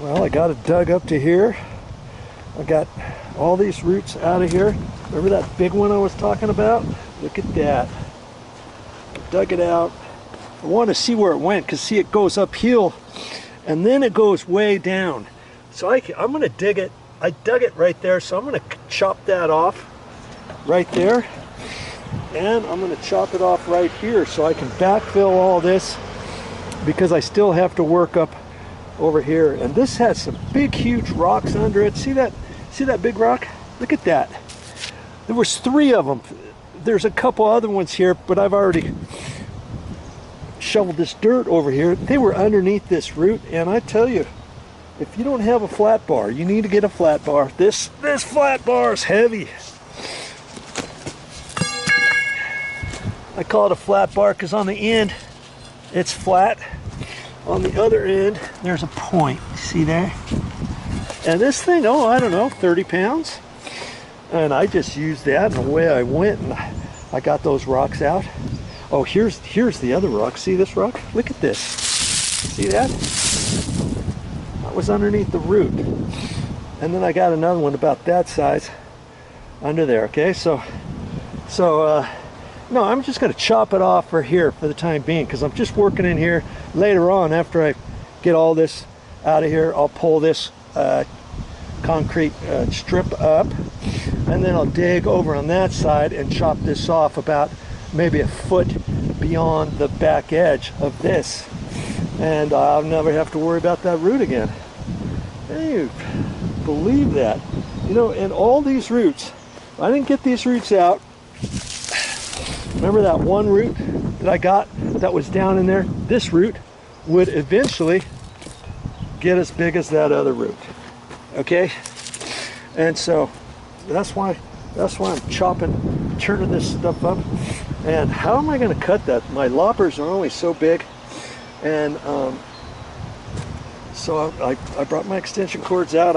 Well, I got it dug up to here. I got all these roots out of here. Remember that big one I was talking about? Look at that. Dug it out. I want to see where it went, because see, it goes uphill and then it goes way down. So I'm going to dig it. I dug it right there, so I'm going to chop that off right there. And I'm going to chop it off right here so I can backfill all this, because I still have to work up over here. And this has some big, huge rocks under it. See that? See that big rock? Look at that. There was 3 of them. There's a couple other ones here, but I've already shoveled this dirt over here. They were underneath this root, and I tell you, if you don't have a flat bar, you need to get a flat bar. This flat bar is heavy. I call it a flat bar because on the end it's flat. On the other end there's a point. See there? And this thing, oh, I don't know, 30 pounds. And I just used that, and away I went, and I got those rocks out. Oh, here's the other rock. See this rock? Look at this. See that? That was underneath the root. And then I got another one about that size under there. Okay, so no, I'm just going to chop it off for here for the time being, because I'm just working in here. Later on, after I get all this out of here, I'll pull this concrete strip up, and then I'll dig over on that side and chop this off about maybe a foot beyond the back edge of this, and I'll never have to worry about that root again. Hey, believe that? You know, and all these roots, I didn't get these roots out. Remember that one root that I got that was down in there? This root would eventually get as big as that other root. Okay? And so that's why I'm turning this stuff up. And how am I going to cut that? My loppers are only so big. And so I brought my extension cords out.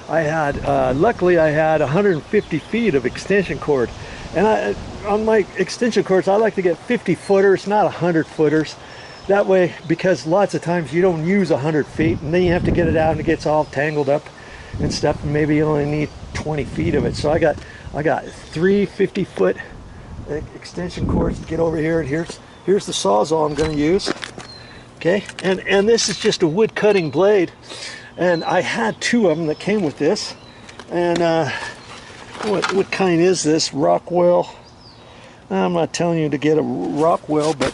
Luckily I had 150 feet of extension cord. And on my extension cords, I like to get 50 footers, not 100 footers. That way, because lots of times you don't use 100 feet, and then you have to get it out and it gets all tangled up and stuff, and maybe you only need 20 feet of it. So I got 3 50-foot extension cords to get over here, and here's the Sawzall I'm going to use. Okay, and this is just a wood cutting blade, and I had 2 of them that came with this. And what kind is this? Rockwell. I'm not telling you to get a Rockwell, but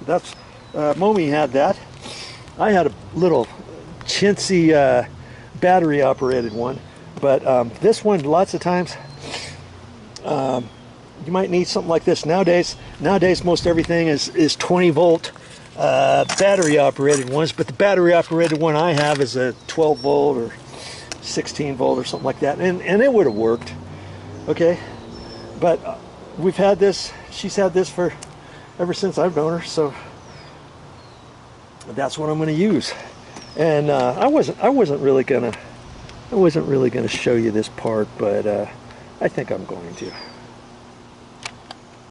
that's Momi had that. I had a little chintzy battery operated one, but this one, lots of times you might need something like this. Nowadays most everything is 20 volt battery operated ones, but the battery operated one I have is a 12 volt or 16 volt or something like that, and it would have worked. Okay, but we've had this, she's had this for ever since I've known her, so that's what I'm going to use. And I wasn't really gonna show you this part, but I think I'm going to.